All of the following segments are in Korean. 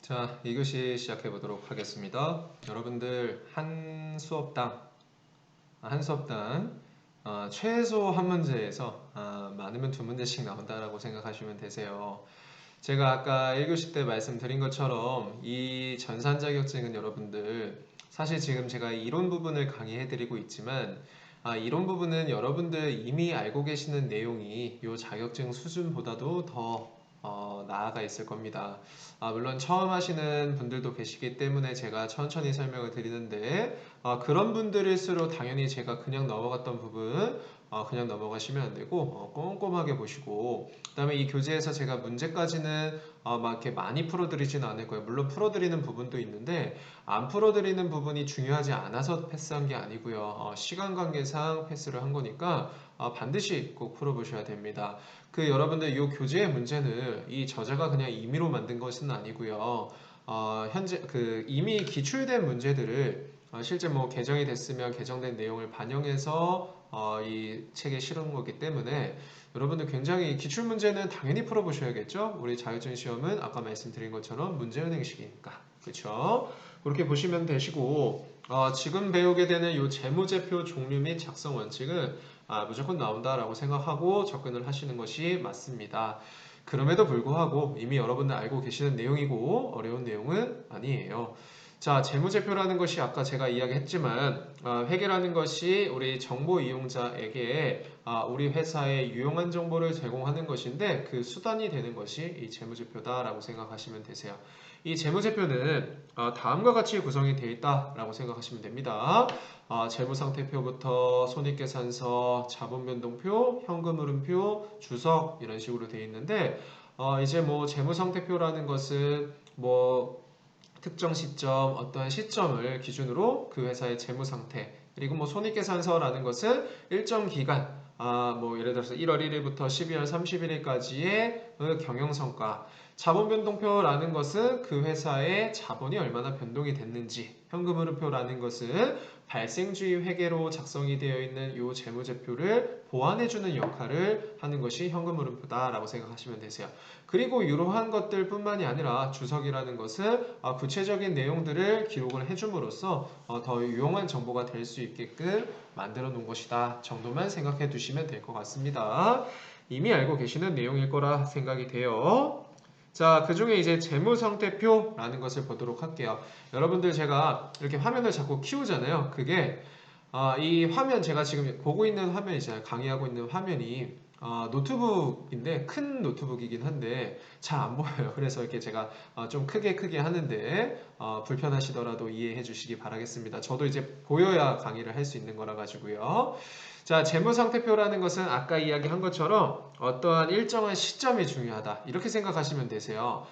자, 이것이 시작해 보도록 하겠습니다. 여러분들 한 수업당 최소 한 문제에서 많으면 두 문제씩 나온다라고 생각하시면 되세요. 제가 아까 1교시 때 말씀드린 것처럼 이 전산 자격증은 여러분들 사실 지금 제가 이론 부분을 강의해 드리고 있지만 이론 부분은 여러분들 이미 알고 계시는 내용이 이 자격증 수준보다도 더 나아가 있을 겁니다. 물론 처음 하시는 분들도 계시기 때문에 제가 천천히 설명을 드리는데 그런 분들일수록 당연히 제가 그냥 넘어갔던 부분 그냥 넘어가시면 안 되고 꼼꼼하게 보시고 그다음에 이 교재에서 제가 문제까지는 막 이렇게 많이 풀어드리지는 않을 거예요. 물론 풀어드리는 부분도 있는데 안 풀어드리는 부분이 중요하지 않아서 패스한 게 아니고요. 시간 관계상 패스를 한 거니까 반드시 꼭 풀어보셔야 됩니다. 여러분들 이 교재의 문제는 이 저자가 그냥 임의로 만든 것은 아니고요. 현재 이미 기출된 문제들을 실제 뭐 개정이 됐으면 개정된 내용을 반영해서 이 책에 실은 거기 때문에 여러분들 굉장히 기출 문제는 당연히 풀어보셔야겠죠. 우리 자격증 시험은 아까 말씀드린 것처럼 문제은행식이니까 그렇죠. 그렇게 보시면 되시고 지금 배우게 되는 이 재무제표 종류 및 작성 원칙은 무조건 나온다라고 생각하고 접근을 하시는 것이 맞습니다. 그럼에도 불구하고 이미 여러분들 알고 계시는 내용이고 어려운 내용은 아니에요. 자, 재무제표라는 것이 아까 제가 이야기했지만 회계라는 것이 우리 정보 이용자에게 우리 회사에 유용한 정보를 제공하는 것인데 그 수단이 되는 것이 이 재무제표다라고 생각하시면 되세요. 이 재무제표는 다음과 같이 구성이 되어 있다라고 생각하시면 됩니다. 재무상태표부터 손익계산서, 자본변동표, 현금흐름표, 주석 이런 식으로 되어 있는데 이제 뭐 재무상태표라는 것은 뭐 특정 시점, 어떠한 시점을 기준으로 그 회사의 재무 상태, 그리고 뭐 손익계산서라는 것은 일정 기간, 뭐 예를 들어서 1월 1일부터 12월 31일까지의 경영성과, 자본변동표라는 것은 그 회사의 자본이 얼마나 변동이 됐는지, 현금흐름표라는 것은 발생주의 회계로 작성이 되어 있는 이 재무제표를 보완해주는 역할을 하는 것이 현금흐름표다라고 생각하시면 되세요. 그리고 이러한 것들 뿐만이 아니라 주석이라는 것은 구체적인 내용들을 기록을 해줌으로써 더 유용한 정보가 될 수 있게끔 만들어 놓은 것이다 정도만 생각해 두시면 될 것 같습니다. 이미 알고 계시는 내용일 거라 생각이 돼요. 자, 그 중에 이제 재무상태표라는 것을 보도록 할게요. 여러분들 제가 이렇게 화면을 자꾸 키우잖아요. 그게 이 화면 제가 지금 보고 있는 화면이잖아요. 강의하고 있는 화면이 노트북인데 큰 노트북이긴 한데 잘 안 보여요. 그래서 이렇게 제가 좀 크게 하는데 불편하시더라도 이해해 주시기 바라겠습니다. 저도 이제 보여야 강의를 할 수 있는 거라 가지고요. 자, 재무상태표라는 것은 아까 이야기한 것처럼 어떠한 일정한 시점이 중요하다. 이렇게 생각하시면 되세요.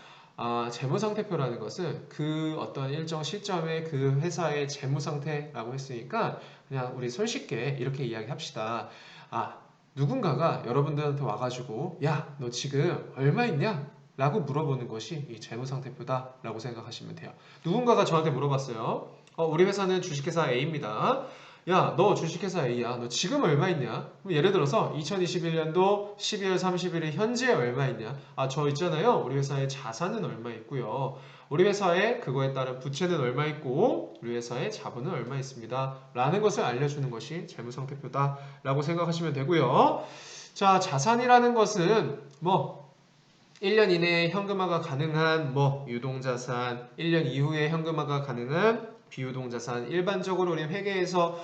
재무상태표라는 것은 그 어떤 일정 시점의 그 회사의 재무상태라고 했으니까 그냥 우리 손쉽게 이렇게 이야기합시다. 누군가가 여러분들한테 와가지고 야, 너 지금 얼마 있냐? 라고 물어보는 것이 이 재무상태표다 라고 생각하시면 돼요. 누군가가 저한테 물어봤어요. 우리 회사는 주식회사 A입니다. 야, 너 주식회사 A야. 너 지금 얼마 있냐? 예를 들어서 2021년도 12월 31일 현재 얼마 있냐? 저 있잖아요. 우리 회사의 자산은 얼마 있고요. 우리 회사에 그거에 따른 부채는 얼마 있고 우리 회사의 자본은 얼마 있습니다. 라는 것을 알려주는 것이 재무상태표다 라고 생각하시면 되고요. 자, 자산이라는 것은 뭐 1년 이내에 현금화가 가능한 뭐 유동자산, 1년 이후에 현금화가 가능한 비유동자산. 일반적으로 우리 회계에서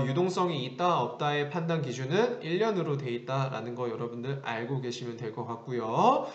유동성이 있다 없다의 판단 기준은 1년으로 돼 있다라는 거 여러분들 알고 계시면 될 것 같고요.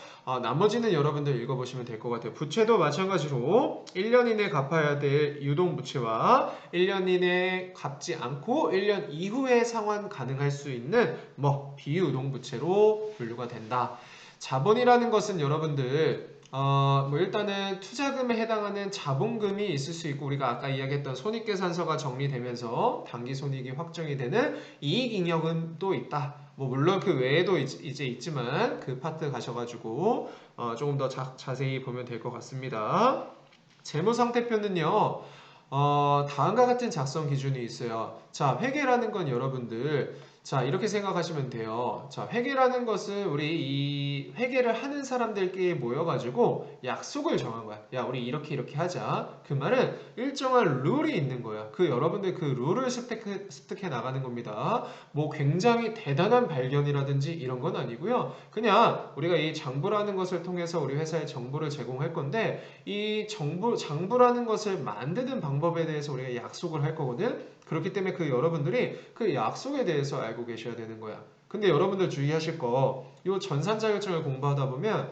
나머지는 여러분들 읽어보시면 될 것 같아요. 부채도 마찬가지로 1년 이내 갚아야 될 유동부채와 1년 이내 갚지 않고 1년 이후에 상환 가능할 수 있는 뭐 비유동부채로 분류가 된다. 자본이라는 것은 여러분들 뭐 일단은 투자금에 해당하는 자본금이 있을 수 있고 우리가 아까 이야기했던 손익계산서가 정리되면서 당기손익이 확정이 되는 이익잉여금 또 있다. 뭐 물론 그 외에도 이제 있지만 그 파트 가셔가지고 조금 더 자세히 보면 될 것 같습니다. 재무상태표는요 다음과 같은 작성 기준이 있어요. 자, 회계라는 건 여러분들 자, 이렇게 생각하시면 돼요. 자, 회계라는 것은 우리 이 회계를 하는 사람들끼리 모여가지고 약속을 정한 거야. 야, 우리 이렇게 하자. 그 말은 일정한 룰이 있는 거야. 그 여러분들 그 룰을 습득해 나가는 겁니다. 뭐 굉장히 대단한 발견이라든지 이런 건 아니고요. 그냥 우리가 이 장부라는 것을 통해서 우리 회사에 정보를 제공할 건데 이 장부라는 것을 만드는 방법에 대해서 우리가 약속을 할 거거든. 그렇기 때문에 그 여러분들이 그 약속에 대해서 알고 계셔야 되는 거야. 근데 여러분들 주의하실 거, 이 전산 자격증을 공부하다 보면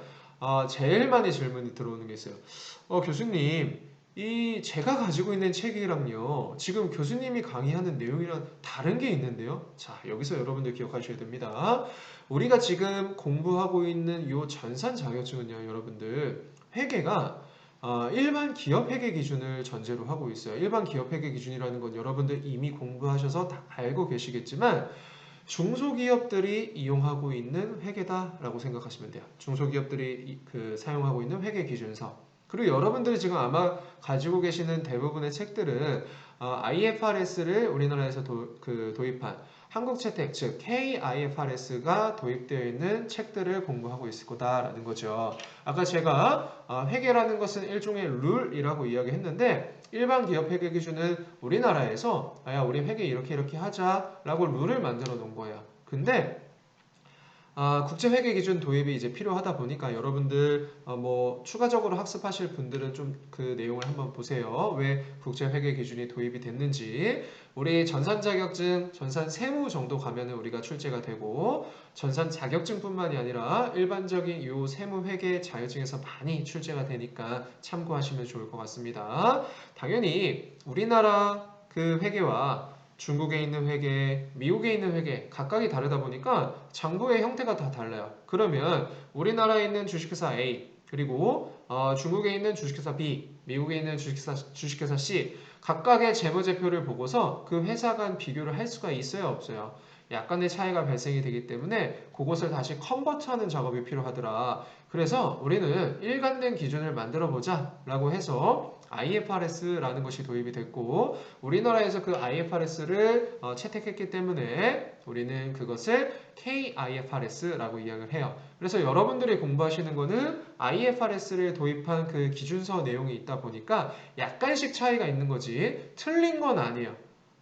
제일 많이 질문이 들어오는 게 있어요. 교수님, 이 제가 가지고 있는 책이랑요, 지금 교수님이 강의하는 내용이랑 다른 게 있는데요. 자, 여기서 여러분들 기억하셔야 됩니다. 우리가 지금 공부하고 있는 이 전산 자격증은요, 여러분들 회계가 일반 기업 회계 기준을 전제로 하고 있어요. 일반 기업 회계 기준이라는 건 여러분들 이미 공부하셔서 다 알고 계시겠지만 중소기업들이 이용하고 있는 회계다라고 생각하시면 돼요. 중소기업들이 사용하고 있는 회계 기준서. 그리고 여러분들이 지금 아마 가지고 계시는 대부분의 책들은 IFRS를 우리나라에서 도입한 한국채택, 즉 KIFRS가 도입되어 있는 책들을 공부하고 있을 거다라는 거죠. 아까 제가 회계라는 것은 일종의 룰이라고 이야기했는데 일반 기업 회계 기준은 우리나라에서 우리 회계 이렇게 하자라고 룰을 만들어 놓은 거예요. 근데 국제회계 기준 도입이 이제 필요하다 보니까 여러분들 뭐 추가적으로 학습하실 분들은 좀 그 내용을 한번 보세요. 왜 국제회계 기준이 도입이 됐는지. 우리 전산 자격증, 전산 세무 정도 가면은 우리가 출제가 되고 전산 자격증뿐만이 아니라 일반적인 요 세무 회계 자격증에서 많이 출제가 되니까 참고하시면 좋을 것 같습니다. 당연히 우리나라 그 회계와 중국에 있는 회계, 미국에 있는 회계 각각이 다르다 보니까 장부의 형태가 다 달라요. 그러면 우리나라에 있는 주식회사 A 그리고 중국에 있는 주식회사 B, 미국에 있는 주식회사 C 각각의 재무제표를 보고서 그 회사 간 비교를 할 수가 있어요, 없어요? 약간의 차이가 발생이 되기 때문에 그것을 다시 컨버트하는 작업이 필요하더라. 그래서 우리는 일관된 기준을 만들어 보자 라고 해서 IFRS라는 것이 도입이 됐고 우리나라에서 그 IFRS를 채택했기 때문에 우리는 그것을 KIFRS라고 이야기를 해요. 그래서 여러분들이 공부하시는 거는 IFRS를 도입한 그 기준서 내용이 있다 보니까 약간씩 차이가 있는 거지 틀린 건 아니에요.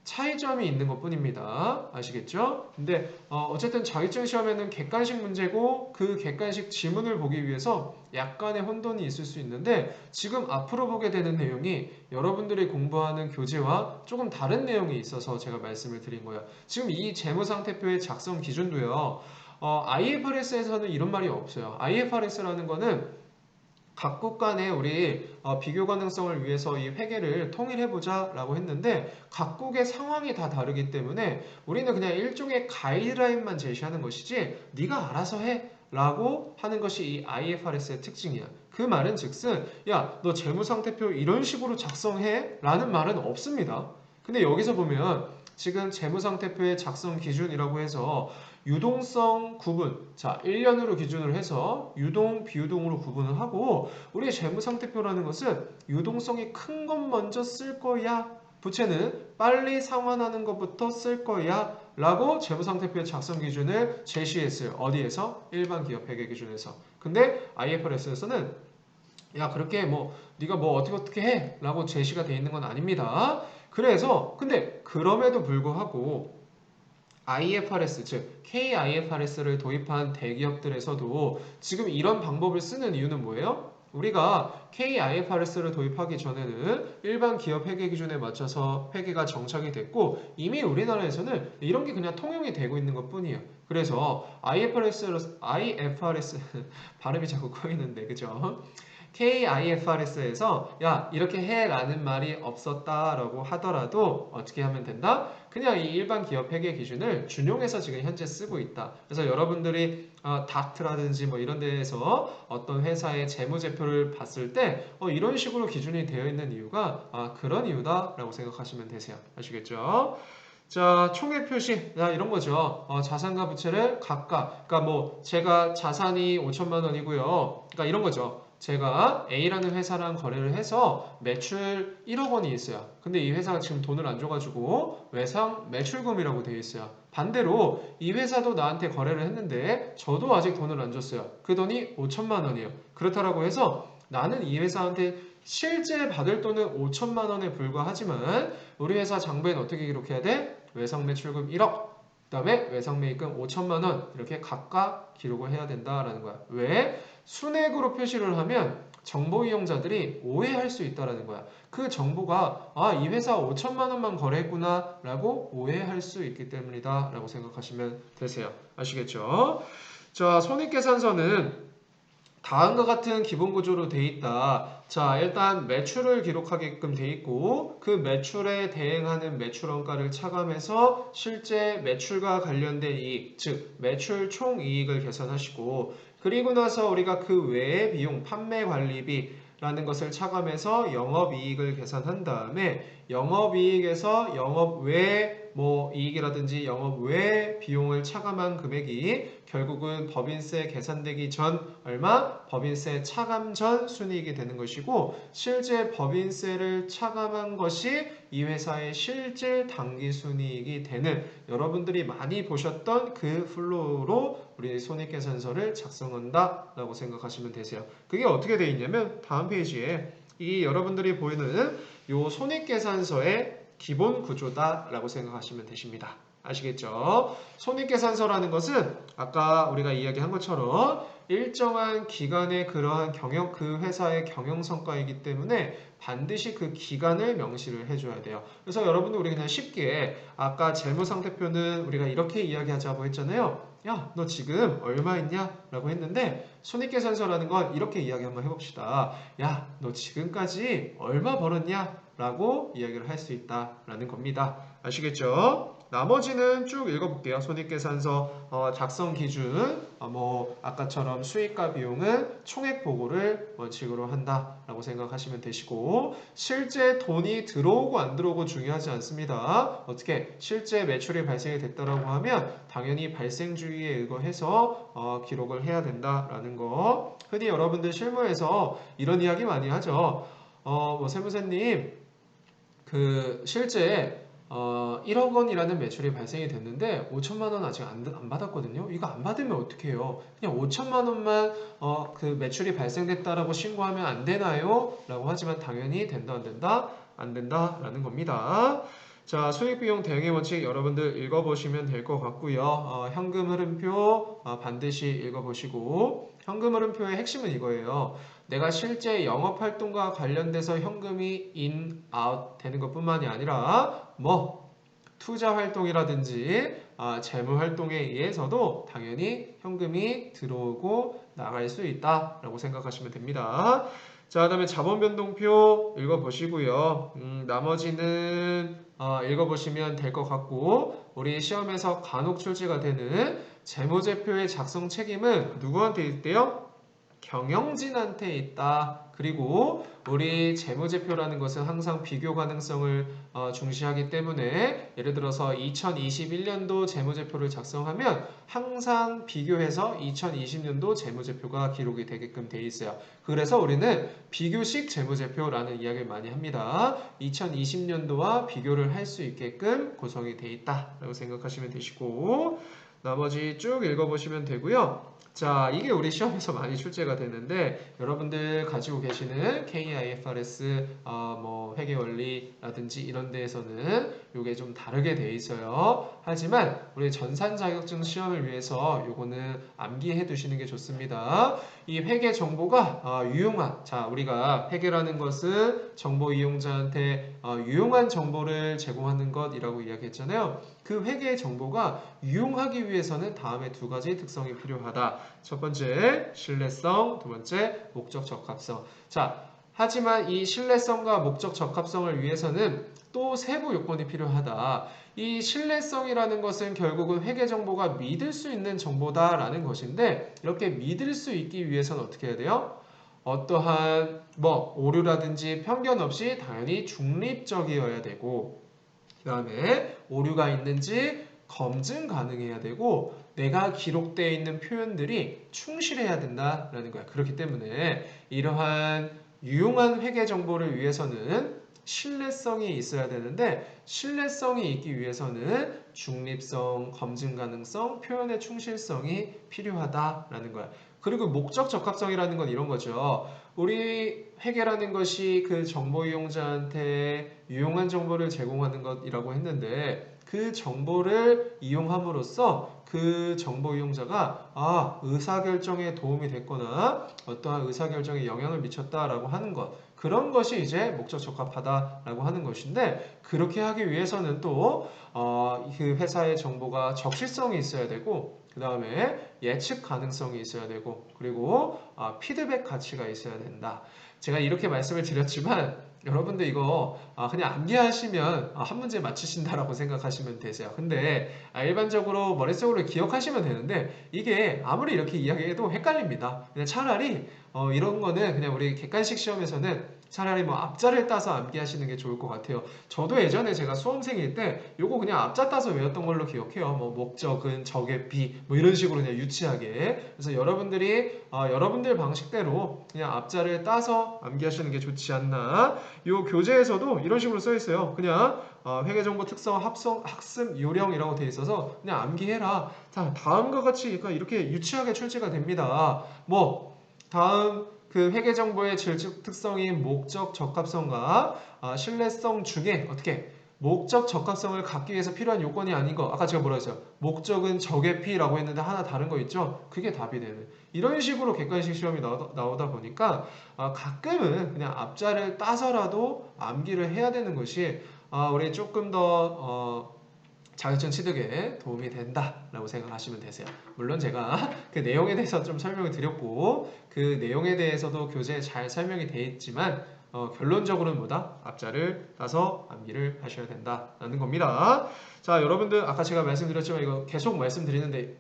차이점이 있는 것 뿐입니다. 아시겠죠? 근데 어쨌든 자격증 시험에는 객관식 문제고 그 객관식 지문을 보기 위해서 약간의 혼돈이 있을 수 있는데 지금 앞으로 보게 되는 내용이 여러분들이 공부하는 교재와 조금 다른 내용이 있어서 제가 말씀을 드린 거예요. 지금 이 재무상태표의 작성 기준도요. IFRS에서는 이런 말이 없어요. IFRS라는 거는 각국 간의 우리 비교 가능성을 위해서 이 회계를 통일해보자 라고 했는데 각국의 상황이 다 다르기 때문에 우리는 그냥 일종의 가이드라인만 제시하는 것이지 네가 알아서 해 라고 하는 것이 이 IFRS의 특징이야. 그 말은 즉슨 야, 너 재무상태표 이런 식으로 작성해? 라는 말은 없습니다. 근데 여기서 보면 지금 재무상태표의 작성 기준이라고 해서 유동성 구분, 자 1년으로 기준으로 해서 유동, 비유동으로 구분을 하고 우리의 재무상태표라는 것은 유동성이 큰 것 먼저 쓸 거야, 부채는 빨리 상환하는 것부터 쓸 거야 라고 재무상태표의 작성 기준을 제시했어요. 어디에서? 일반 기업 회계 기준에서. 근데 IFRS에서는 야 그렇게 뭐 네가 뭐 어떻게 해 라고 제시가 돼 있는 건 아닙니다. 그래서 근데 그럼에도 불구하고 IFRS, 즉 KIFRS를 도입한 대기업들에서도 지금 이런 방법을 쓰는 이유는 뭐예요? 우리가 KIFRS를 도입하기 전에는 일반 기업 회계 기준에 맞춰서 회계가 정착이 됐고 이미 우리나라에서는 이런 게 그냥 통용이 되고 있는 것 뿐이에요. 그래서 IFRS 발음이 자꾸 꼬이는데 그죠? KIFRS에서 야 이렇게 해 라는 말이 없었다라고 하더라도 어떻게 하면 된다? 그냥 이 일반 기업 회계 기준을 준용해서 지금 현재 쓰고 있다. 그래서 여러분들이 닥트라든지 뭐 이런 데에서 어떤 회사의 재무제표를 봤을 때 이런 식으로 기준이 되어 있는 이유가 그런 이유다라고 생각하시면 되세요. 아시겠죠? 자, 총액 표시. 자, 이런 거죠. 자산과 부채를 각각. 그러니까 뭐 제가 자산이 5천만 원이고요. 그러니까 이런 거죠. 제가 A라는 회사랑 거래를 해서 매출 1억 원이 있어요. 근데 이 회사가 지금 돈을 안 줘가지고 외상 매출금이라고 되어 있어요. 반대로 이 회사도 나한테 거래를 했는데 저도 아직 돈을 안 줬어요. 그 돈이 5천만 원이에요. 그렇다라고 해서 나는 이 회사한테 실제 받을 돈은 5천만 원에 불과하지만 우리 회사 장부에는 어떻게 기록해야 돼? 외상 매출금 1억, 그다음에 외상 매입금 5천만 원 이렇게 각각 기록을 해야 된다라는 거야. 왜? 순액으로 표시를 하면 정보 이용자들이 오해할 수 있다라는 거야. 그 정보가 이 회사 5천만 원만 거래했구나라고 오해할 수 있기 때문이다라고 생각하시면 되세요. 아시겠죠? 자, 손익계산서는 다음과 같은 기본 구조로 돼 있다. 자, 일단 매출을 기록하게끔 돼 있고 그 매출에 대응하는 매출원가를 차감해서 실제 매출과 관련된 이익, 즉 매출 총이익을 계산하시고 그리고 나서 우리가 그 외의 비용, 판매 관리비라는 것을 차감해서 영업이익을 계산한 다음에 영업이익에서 영업 외 뭐 이익이라든지 영업 외 비용을 차감한 금액이 결국은 법인세 계산되기 전 얼마? 법인세 차감 전 순이익이 되는 것이고 실제 법인세를 차감한 것이 이 회사의 실질 당기 순이익이 되는 여러분들이 많이 보셨던 그 플로우로 우리 손익계산서를 작성한다 라고 생각하시면 되세요. 그게 어떻게 되어 있냐면 다음 페이지에 이 여러분들이 보이는 이 손익계산서의 기본 구조다라고 생각하시면 되십니다. 아시겠죠? 손익계산서라는 것은 아까 우리가 이야기한 것처럼 일정한 기간의 그러한 그 회사의 경영성과이기 때문에 반드시 그 기간을 명시를 해줘야 돼요. 그래서 여러분들 우리 그냥 쉽게 아까 재무상태표는 우리가 이렇게 이야기하자고 했잖아요. 야, 너 지금 얼마 있냐? 라고 했는데 손익계산서라는 건 이렇게 이야기 한번 해봅시다. 야, 너 지금까지 얼마 벌었냐? 라고 이야기를 할 수 있다라는 겁니다. 아시겠죠? 나머지는 쭉 읽어볼게요. 손익계산서 작성 기준, 뭐 아까처럼 수익과 비용은 총액 보고를 원칙으로 한다라고 생각하시면 되시고 실제 돈이 들어오고 안 들어오고 중요하지 않습니다. 어떻게 실제 매출이 발생이 됐다라고 하면 당연히 발생주의에 의거해서 기록을 해야 된다라는 거. 흔히 여러분들 실무에서 이런 이야기 많이 하죠. 뭐 세무사님 실제 1억 원이라는 매출이 발생이 됐는데 5천만 원 아직 안 받았거든요. 이거 안 받으면 어떻게 해요? 그냥 5천만 원만 그 매출이 발생됐다라고 신고하면 안 되나요? 라고 하지만 당연히 된다 안 된다? 안 된다라는 겁니다. 자, 수익비용 대응의 원칙 여러분들 읽어보시면 될 것 같고요. 현금 흐름표 반드시 읽어보시고 현금 흐름표의 핵심은 이거예요. 내가 실제 영업활동과 관련돼서 현금이 인, 아웃 되는 것뿐만이 아니라 뭐 투자활동이라든지 재무활동에 의해서도 당연히 현금이 들어오고 나갈 수 있다라고 생각하시면 됩니다. 자, 그다음에 자본변동표 읽어보시고요. 나머지는 읽어보시면 될 것 같고 우리 시험에서 간혹 출제가 되는 재무제표의 작성 책임은 누구한테 있대요? 경영진한테 있다. 그리고 우리 재무제표라는 것은 항상 비교 가능성을 중시하기 때문에 예를 들어서 2021년도 재무제표를 작성하면 항상 비교해서 2020년도 재무제표가 기록이 되게끔 돼 있어요. 그래서 우리는 비교식 재무제표라는 이야기를 많이 합니다. 2020년도와 비교를 할 수 있게끔 구성이 돼 있다라고 생각하시면 되시고 나머지 쭉 읽어보시면 되고요. 자, 이게 우리 시험에서 많이 출제가 되는데 여러분들 가지고 계시는 KIFRS 뭐 회계원리라든지 이런 데에서는 이게 좀 다르게 돼 있어요. 하지만 우리 전산 자격증 시험을 위해서 요거는 암기해 두시는 게 좋습니다. 이 회계 정보가 유용한 자, 우리가 회계라는 것은 정보 이용자한테 유용한 정보를 제공하는 것이라고 이야기했잖아요. 그 회계의 정보가 유용하기 위해서는 다음에 두 가지 특성이 필요하다. 첫 번째, 신뢰성, 두 번째, 목적 적합성. 자, 하지만 이 신뢰성과 목적 적합성을 위해서는 또 세부 요건이 필요하다. 이 신뢰성이라는 것은 결국은 회계 정보가 믿을 수 있는 정보다라는 것인데 이렇게 믿을 수 있기 위해서는 어떻게 해야 돼요? 어떠한 뭐 오류라든지 편견 없이 당연히 중립적이어야 되고 그 다음에 오류가 있는지 검증 가능해야 되고 내가 기록되어 있는 표현들이 충실해야 된다라는 거야. 그렇기 때문에 이러한 유용한 회계 정보를 위해서는 신뢰성이 있어야 되는데 신뢰성이 있기 위해서는 중립성, 검증 가능성, 표현의 충실성이 필요하다라는 거야. 그리고 목적 적합성이라는 건 이런 거죠. 우리 회계라는 것이 그 정보 이용자한테 유용한 정보를 제공하는 것이라고 했는데 그 정보를 이용함으로써 그 정보 이용자가 의사결정에 도움이 됐거나 어떠한 의사결정에 영향을 미쳤다라고 하는 것 그런 것이 이제 목적 적합하다라고 하는 것인데 그렇게 하기 위해서는 또 그 회사의 정보가 적실성이 있어야 되고 그 다음에 예측 가능성이 있어야 되고 그리고 피드백 가치가 있어야 된다. 제가 이렇게 말씀을 드렸지만 여러분들 이거 그냥 암기하시면 한 문제 맞추신다라고 생각하시면 되세요. 근데 일반적으로 머릿속으로 기억하시면 되는데 이게 아무리 이렇게 이야기해도 헷갈립니다. 그냥 차라리 이런 거는 그냥 우리 객관식 시험에서는 차라리 뭐 앞자를 따서 암기하시는 게 좋을 것 같아요. 저도 예전에 제가 수험생일 때 요거 그냥 앞자 따서 외웠던 걸로 기억해요. 뭐 목적은 적의 비 뭐 이런 식으로 그냥 유치하게. 그래서 여러분들이 여러분들 방식대로 그냥 앞자를 따서 암기하시는 게 좋지 않나. 요 교재에서도 이런 식으로 써 있어요. 그냥 회계정보 특성 학습 요령이라고 돼 있어서 그냥 암기해라. 자, 다음과 같이 이렇게 유치하게 출제가 됩니다. 뭐 다음 그 회계정보의 질적 특성인 목적 적합성과 신뢰성 중에 어떻게 목적 적합성을 갖기 위해서 필요한 요건이 아닌 거 아까 제가 뭐라 했어요? 목적은 적의 피라고 했는데 하나 다른 거 있죠? 그게 답이 되는 이런 식으로 객관식 시험이 나오다 보니까 가끔은 그냥 앞자를 따서라도 암기를 해야 되는 것이 우리 조금 더 자격증 취득에 도움이 된다라고 생각하시면 되세요. 물론 제가 그 내용에 대해서 좀 설명을 드렸고 그 내용에 대해서도 교재에 잘 설명이 되어 있지만 결론적으로는 뭐다? 앞자를 따서 암기를 하셔야 된다라는 겁니다. 자, 여러분들 아까 제가 말씀드렸지만 이거 계속 말씀드리는데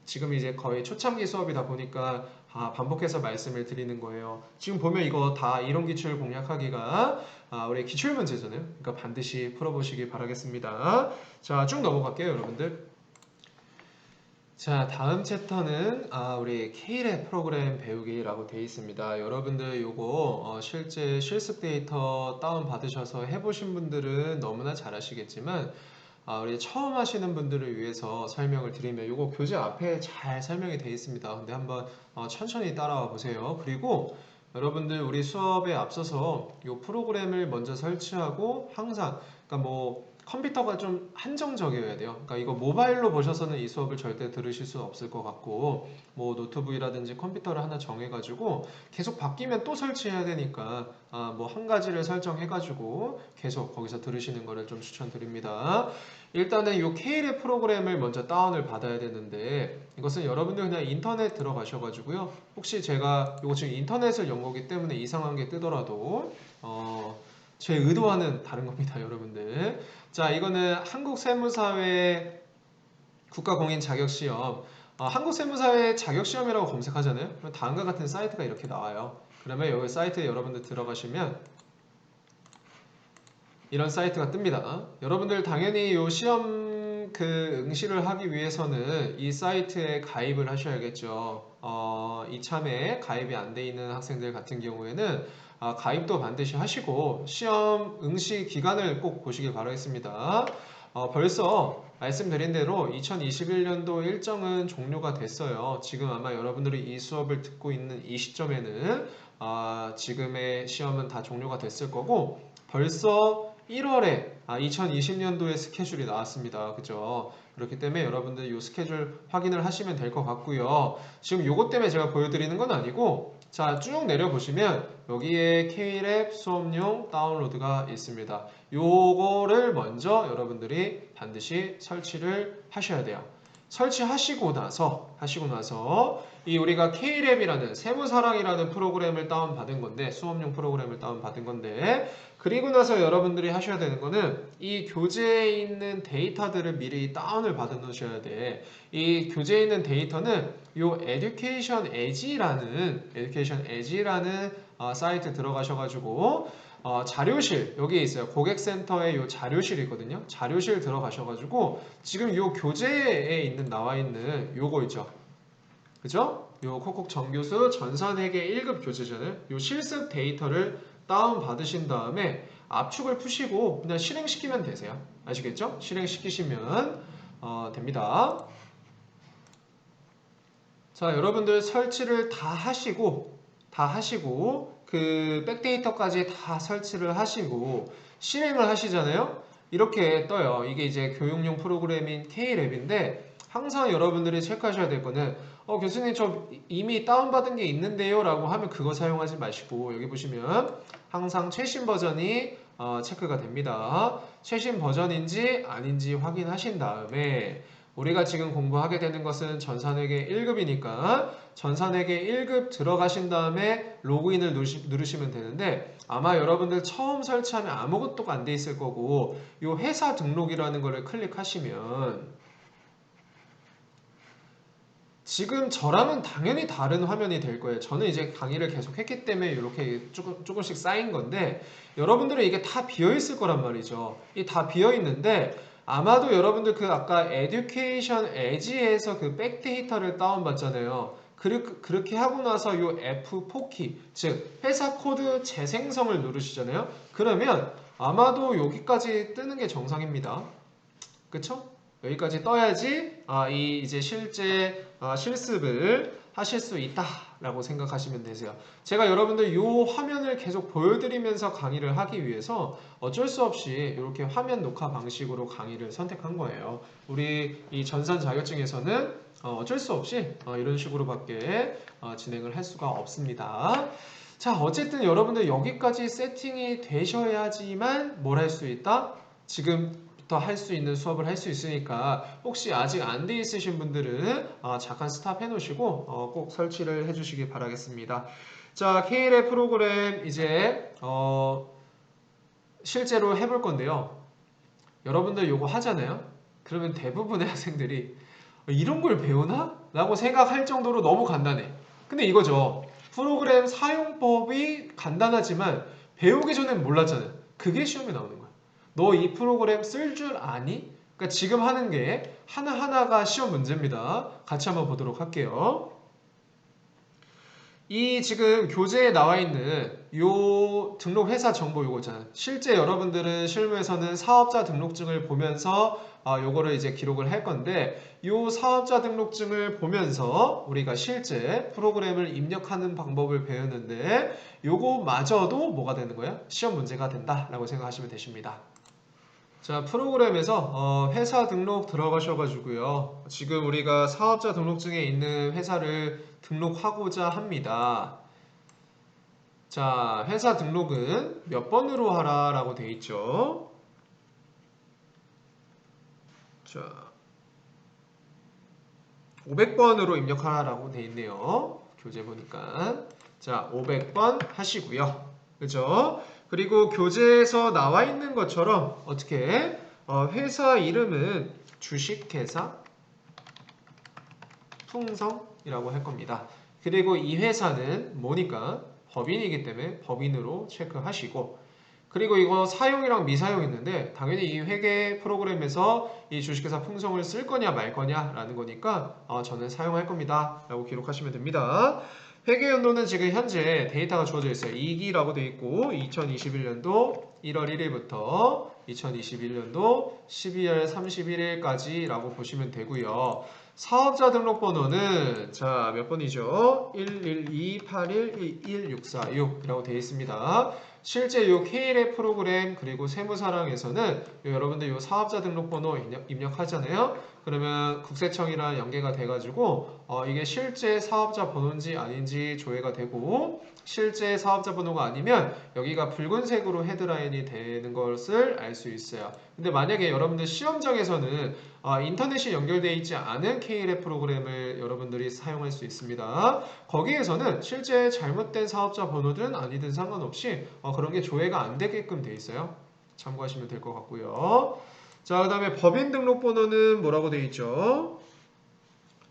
지금 이제 거의 초창기 수업이다 보니까 반복해서 말씀을 드리는 거예요. 지금 보면 이거 다 이론 기출 공략하기가 우리 기출 문제잖아요. 그러니까 반드시 풀어보시기 바라겠습니다. 자, 쭉 넘어갈게요, 여러분들. 자, 다음 챕터는 우리 K랩 프로그램 배우기라고 되어 있습니다. 여러분들 요거 실제 실습 데이터 다운 받으셔서 해보신 분들은 너무나 잘 아시겠지만 우리 처음 하시는 분들을 위해서 설명을 드리면 요거 교재 앞에 잘 설명이 되어 있습니다. 근데 한번 천천히 따라와 보세요. 그리고 여러분들 우리 수업에 앞서서 요 프로그램을 먼저 설치하고 항상 그러니까 뭐 컴퓨터가 좀 한정적이어야 돼요. 그러니까 이거 모바일로 보셔서는 이 수업을 절대 들으실 수 없을 것 같고 뭐 노트북이라든지 컴퓨터를 하나 정해가지고 계속 바뀌면 또 설치해야 되니까 뭐 한 가지를 설정해가지고 계속 거기서 들으시는 거를 좀 추천드립니다. 일단은 이 K랩 프로그램을 먼저 다운을 받아야 되는데 이것은 여러분들 그냥 인터넷 들어가셔가지고요. 혹시 제가 이거 지금 인터넷을 연 거기 때문에 이상한 게 뜨더라도 제 의도와는 다른 겁니다, 여러분들. 자, 이거는 한국세무사회 국가공인 자격시험. 한국세무사회 자격시험이라고 검색하잖아요. 그럼 다음과 같은 사이트가 이렇게 나와요. 그러면 여기 사이트에 여러분들 들어가시면 이런 사이트가 뜹니다. 여러분들 당연히 이 시험 응시를 하기 위해서는 이 사이트에 가입을 하셔야겠죠. 이참에 가입이 안 돼 있는 학생들 같은 경우에는 가입도 반드시 하시고 시험 응시 기간을 꼭 보시길 바라겠습니다. 벌써 말씀드린 대로 2021년도 일정은 종료가 됐어요. 지금 아마 여러분들이 이 수업을 듣고 있는 이 시점에는 지금의 시험은 다 종료가 됐을 거고 벌써 1월에 2020년도의 스케줄이 나왔습니다. 그죠? 그렇기 때문에 여러분들 이 스케줄 확인을 하시면 될 것 같고요. 지금 요것 때문에 제가 보여드리는 건 아니고 자, 쭉 내려보시면 여기에 K랩 수업용 다운로드가 있습니다. 요거를 먼저 여러분들이 반드시 설치를 하셔야 돼요. 설치하시고 나서 이 우리가 K랩이라는 세무사랑이라는 프로그램을 다운받은 건데 수업용 프로그램을 다운받은 건데 그리고 나서 여러분들이 하셔야 되는 거는 이 교재에 있는 데이터들을 미리 다운을 받아 놓으셔야 돼. 이 교재에 있는 데이터는 요 Education Edge라는 사이트 들어가셔가지고 자료실 여기에 있어요. 고객센터에 요 자료실이 있거든요. 자료실 들어가셔가지고 지금 요 교재에 나와 있는 요거 있죠. 그죠? 요 콕콕 정교수 전산회계 1급 교재잖아요. 요 실습 데이터를 다운 받으신 다음에 압축을 푸시고 그냥 실행시키면 되세요. 아시겠죠? 실행시키시면 됩니다. 자, 여러분들 설치를 다 하시고 그 백데이터까지 다 설치를 하시고 실행을 하시잖아요. 이렇게 떠요. 이게 이제 교육용 프로그램인 K랩인데 항상 여러분들이 체크하셔야 될 거는 교수님 저 이미 다운받은 게 있는데요 라고 하면 그거 사용하지 마시고 여기 보시면 항상 최신 버전이 체크가 됩니다. 최신 버전인지 아닌지 확인하신 다음에 우리가 지금 공부하게 되는 것은 전산회계 1급이니까 전산회계 1급 들어가신 다음에 로그인을 누르시면 되는데 아마 여러분들 처음 설치하면 아무것도 안 돼 있을 거고 이 회사 등록이라는 거를 클릭하시면 지금 저랑은 당연히 다른 화면이 될 거예요. 저는 이제 강의를 계속 했기 때문에 이렇게 조금씩 쌓인 건데 여러분들은 이게 다 비어 있을 거란 말이죠. 이 다 비어 있는데 아마도 여러분들 그 아까 에듀케이션 에지에서 그 백데이터를 다운받잖아요. 그렇게 하고 나서 요 F4키, 즉 회사 코드 재생성을 누르시잖아요. 그러면 아마도 여기까지 뜨는 게 정상입니다. 그쵸? 여기까지 떠야지 이 이제 실제 실습을 하실 수 있다라고 생각하시면 되세요. 제가 여러분들 이 화면을 계속 보여드리면서 강의를 하기 위해서 어쩔 수 없이 이렇게 화면 녹화 방식으로 강의를 선택한 거예요. 우리 이 전산 자격증에서는 어쩔 수 없이 이런 식으로밖에 진행을 할 수가 없습니다. 자, 어쨌든 여러분들 여기까지 세팅이 되셔야지만 뭘 할 수 있다? 지금 할 수 있는 수업을 할 수 있으니까 혹시 아직 안 돼 있으신 분들은 잠깐 스탑 해 놓으시고 꼭 설치를 해 주시기 바라겠습니다. 자, K랩 프로그램 이제 실제로 해볼 건데요. 여러분들 요거 하잖아요. 그러면 대부분의 학생들이 이런 걸 배우나? 라고 생각할 정도로 너무 간단해. 근데 이거죠. 프로그램 사용법이 간단하지만 배우기 전엔 몰랐잖아요. 그게 시험에 나오는 거야. 너 이 프로그램 쓸 줄 아니? 그러니까 지금 하는 게 하나하나가 시험 문제입니다. 같이 한번 보도록 할게요. 이 지금 교재에 나와 있는 요 등록 회사 정보 요거 있잖아요. 실제 여러분들은 실무에서는 사업자 등록증을 보면서 요거를 이제 기록을 할 건데 요 사업자 등록증을 보면서 우리가 실제 프로그램을 입력하는 방법을 배우는데 요거마저도 뭐가 되는 거예요? 시험 문제가 된다라고 생각하시면 되십니다. 자, 프로그램에서 회사 등록 들어가셔가지고요. 지금 우리가 사업자 등록증에 있는 회사를 등록하고자 합니다. 자, 회사 등록은 몇 번으로 하라 라고 돼 있죠. 자, 500번으로 입력하라 라고 돼 있네요. 교재 보니까. 자, 500번 하시고요. 그죠? 그리고 교재에서 나와 있는 것처럼 어떻게 회사 이름은 주식회사 풍성이라고 할 겁니다. 그리고 이 회사는 뭐니까 법인이기 때문에 법인으로 체크하시고 그리고 이거 사용이랑 미사용 있는데 당연히 이 회계 프로그램에서 이 주식회사 풍성을 쓸 거냐 말 거냐 라는 거니까 저는 사용할 겁니다 라고 기록하시면 됩니다. 회계 연도는 지금 현재 데이터가 주어져 있어요. 2기라고 되어 있고 2021년도 1월 1일부터 2021년도 12월 31일까지 라고 보시면 되고요. 사업자 등록번호는 자 몇 번이죠? 112811164이라고 되어 있습니다. 실제 요 K랩 프로그램 그리고 세무사랑에서는 여러분들 요 사업자 등록번호 입력하잖아요. 그러면 국세청이랑 연계가 돼가지고 이게 실제 사업자 번호인지 아닌지 조회가 되고 실제 사업자 번호가 아니면 여기가 붉은색으로 헤드라인이 되는 것을 알 수 있어요. 근데 만약에 여러분들 시험장에서는 인터넷이 연결되어 있지 않은 K랩 프로그램을 여러분들이 사용할 수 있습니다. 거기에서는 실제 잘못된 사업자 번호든 아니든 상관없이 그런 게 조회가 안 되게끔 되어 있어요. 참고하시면 될 것 같고요. 자, 그 다음에 법인 등록번호는 뭐라고 되어 있죠?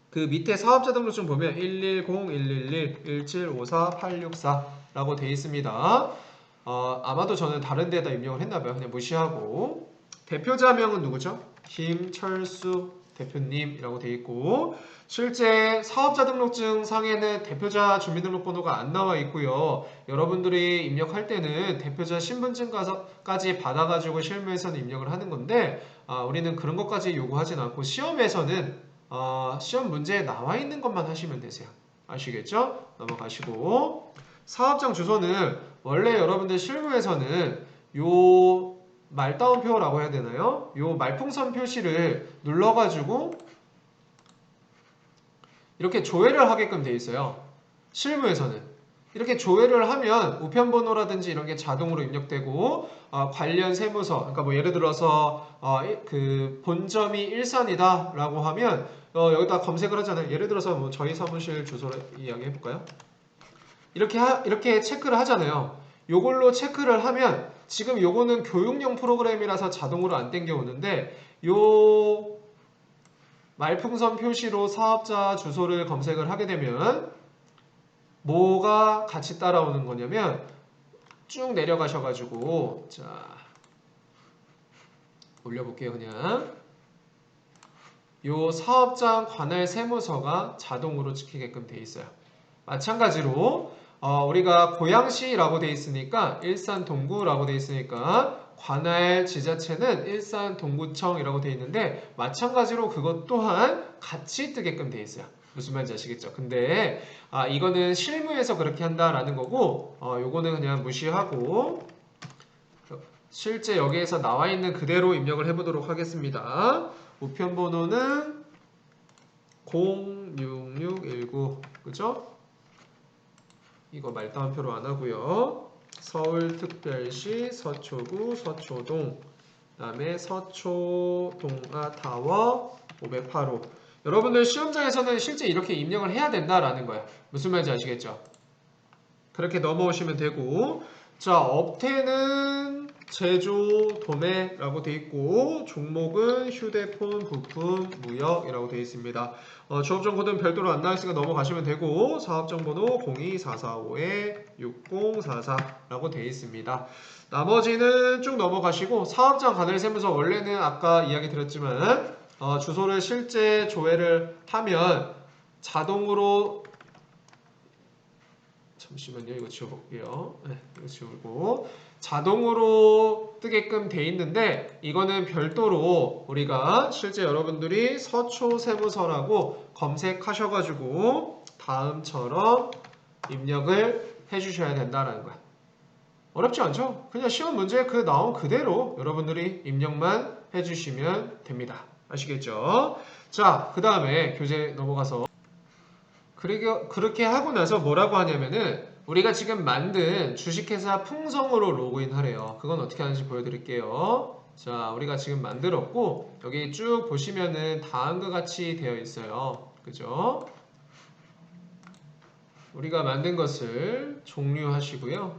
그 밑에 사업자 등록증 보면 110-111-1754864라고 되어 있습니다. 아마도 저는 다른 데다 입력을 했나봐요. 그냥 무시하고. 대표자명은 누구죠? 김철수 대표님이라고 돼 있고, 실제 사업자 등록증 상에는 대표자 주민등록번호가 안 나와 있고요. 여러분들이 입력할 때는 대표자 신분증까지 받아가지고 실무에서는 입력을 하는 건데, 우리는 그런 것까지 요구하진 않고 시험에서는 시험 문제에 나와 있는 것만 하시면 되세요. 아시겠죠? 넘어가시고, 사업장 주소는 원래 여러분들 실무에서는 요 말다운표라고 해야 되나요? 요 말풍선 표시를 눌러가지고 이렇게 조회를 하게끔 돼 있어요. 실무에서는. 이렇게 조회를 하면 우편번호라든지 이런 게 자동으로 입력되고, 관련 세무서, 그러니까 뭐 예를 들어서 그 본점이 일산이다 라고 하면 여기다 검색을 하잖아요. 예를 들어서 뭐 저희 사무실 주소를 이야기해 볼까요? 이렇게 체크를 하잖아요. 요걸로 체크를 하면 지금 요거는 교육용 프로그램이라서 자동으로 안 땡겨오는데, 요 말풍선 표시로 사업자 주소를 검색을 하게 되면 뭐가 같이 따라오는 거냐면, 쭉 내려가셔가지고 자 올려볼게요. 그냥 요 사업장 관할 세무서가 자동으로 찍히게끔 돼 있어요. 마찬가지로 우리가 고양시라고 돼 있으니까 일산 동구라고 돼 있으니까 관할 지자체는 일산 동구청이라고 돼 있는데, 마찬가지로 그것 또한 같이 뜨게끔 돼 있어요. 무슨 말인지 아시겠죠? 근데 이거는 실무에서 그렇게 한다라는 거고, 요거는 그냥 무시하고 실제 여기에서 나와 있는 그대로 입력을 해보도록 하겠습니다. 우편번호는 06619, 그죠? 이거 말다운표로 안 하고요. 서울특별시 서초구 서초동, 그다음에 서초동아타워 508호. 여러분들 시험장에서는 실제 이렇게 입력을 해야 된다라는 거야. 무슨 말인지 아시겠죠? 그렇게 넘어오시면 되고, 자, 업태는 제조, 도매라고 돼 있고, 종목은 휴대폰, 부품, 무역이라고 돼 있습니다. 조업종 코드는 별도로 안 나와 있으니까 넘어가시면 되고, 사업정번호 02445-6044라고 돼 있습니다. 나머지는 쭉 넘어가시고, 사업장 관할세무서 원래는 아까 이야기 드렸지만 주소를 실제 조회를 하면 자동으로, 잠시만요. 이거 지워볼게요. 네, 이거 지우고 자동으로 뜨게끔 돼 있는데, 이거는 별도로 우리가 실제 여러분들이 서초세무서라고 검색하셔가지고 다음처럼 입력을 해주셔야 된다는 거야. 어렵지 않죠? 그냥 시험 문제 그 나온 그대로 여러분들이 입력만 해주시면 됩니다. 아시겠죠? 자, 그 다음에 교재 넘어가서 그렇게 하고 나서 뭐라고 하냐면은, 우리가 지금 만든 주식회사 풍성으로 로그인 하래요. 그건 어떻게 하는지 보여드릴게요. 자, 우리가 지금 만들었고, 여기 쭉 보시면은 다음과 같이 되어 있어요. 그죠? 우리가 만든 것을 종료하시고요.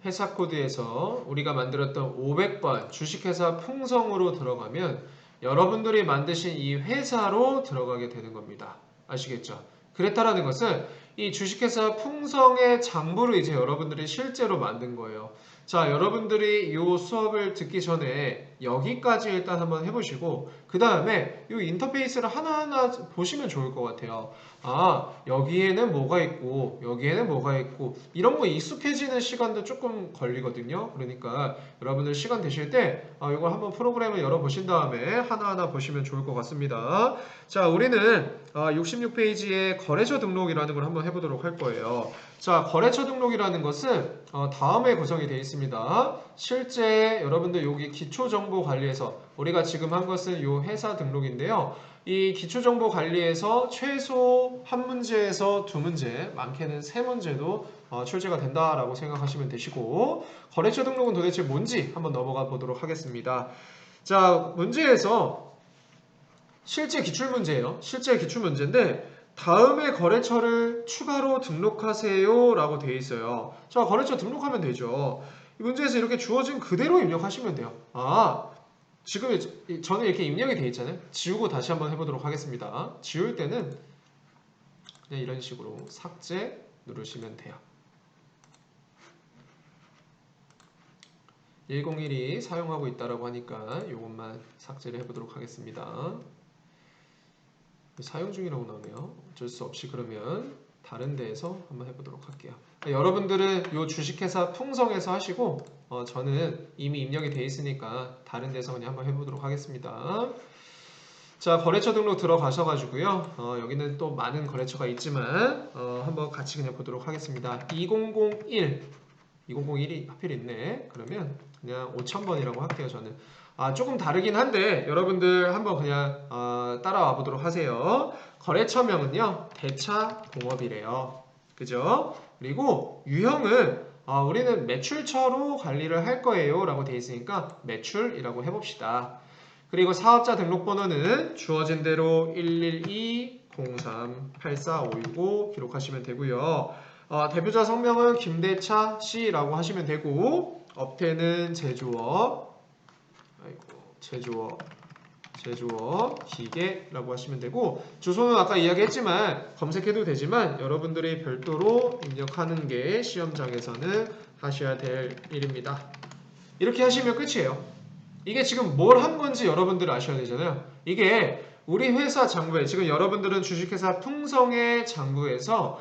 회사 코드에서 우리가 만들었던 500번 주식회사 풍성으로 들어가면 여러분들이 만드신 이 회사로 들어가게 되는 겁니다. 아시겠죠? 그랬다라는 것은 이 주식회사 풍성의 장부를 이제 여러분들이 실제로 만든 거예요. 자, 여러분들이 이 수업을 듣기 전에 여기까지 일단 한번 해보시고, 그 다음에 이 인터페이스를 하나하나 보시면 좋을 것 같아요. 여기에는 뭐가 있고 여기에는 뭐가 있고, 이런 거 익숙해지는 시간도 조금 걸리거든요. 그러니까 여러분들 시간 되실 때 이걸 한번 프로그램을 열어보신 다음에 하나하나 보시면 좋을 것 같습니다. 자, 우리는 66페이지에 거래처 등록이라는 걸 한번 해보도록 할 거예요. 자, 거래처 등록이라는 것은 다음에 구성이 되어 있습니다. 실제 여러분들 여기 기초정보관리에서 우리가 지금 한 것은 이 회사 등록인데요. 이 기초정보관리에서 최소 한 문제에서 두 문제, 많게는 세 문제도 출제가 된다라고 생각하시면 되시고, 거래처 등록은 도대체 뭔지 한번 넘어가 보도록 하겠습니다. 자, 문제에서 실제 기출문제예요. 실제 기출문제인데 다음에 거래처를 추가로 등록하세요 라고 되어 있어요. 자, 거래처 등록하면 되죠. 이 문제에서 이렇게 주어진 그대로 입력하시면 돼요. 지금 저는 이렇게 입력이 되어 있잖아요. 지우고 다시 한번 해보도록 하겠습니다. 지울 때는 그냥 이런 식으로 삭제 누르시면 돼요. 101이 사용하고 있다라고 하니까 이것만 삭제를 해보도록 하겠습니다. 사용 중이라고 나오네요. 어쩔 수 없이 그러면 다른 데에서 한번 해보도록 할게요. 여러분들은 이 주식회사 풍성에서 하시고 저는 이미 입력이 돼 있으니까 다른 데서 그냥 한번 해보도록 하겠습니다. 자, 거래처 등록 들어가셔가지고요. 여기는 또 많은 거래처가 있지만 한번 같이 그냥 보도록 하겠습니다. 2001이 하필 있네. 그러면 그냥 5000번이라고 할게요. 저는 조금 다르긴 한데 여러분들 한번 그냥 따라와 보도록 하세요. 거래처명은요 대차공업이래요. 그죠? 그리고 유형은 우리는 매출처로 관리를 할 거예요 라고 되어 있으니까 매출이라고 해봅시다. 그리고 사업자 등록번호는 주어진 대로 112-03-84565 기록하시면 되고요. 대표자 성명은 김대차 씨라고 하시면 되고, 업태는 제조업, 제조업 기계라고 하시면 되고, 주소는 아까 이야기했지만 검색해도 되지만 여러분들이 별도로 입력하는 게 시험장에서는 하셔야 될 일입니다. 이렇게 하시면 끝이에요. 이게 지금 뭘 한 건지 여러분들 아셔야 되잖아요. 이게 우리 회사 장부에 지금 여러분들은 주식회사 풍성의 장부에서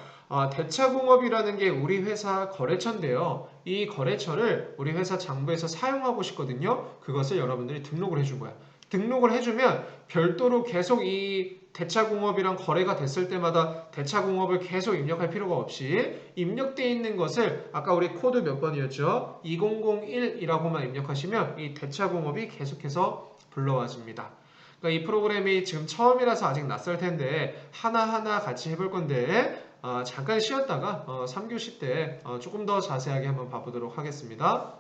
대차공업이라는 게 우리 회사 거래처인데요. 이 거래처를 우리 회사 장부에서 사용하고 싶거든요. 그것을 여러분들이 등록을 해준 거야. 등록을 해주면 별도로 계속 이 대차공업이랑 거래가 됐을 때마다 대차공업을 계속 입력할 필요가 없이 입력되어 있는 것을 아까 우리 코드 몇 번이었죠? 2001이라고만 입력하시면 이 대차공업이 계속해서 불러와집니다. 그러니까 이 프로그램이 지금 처음이라서 아직 낯설 텐데 하나하나 같이 해볼 건데 잠깐 쉬었다가 3교시 때 조금 더 자세하게 한번 봐보도록 하겠습니다.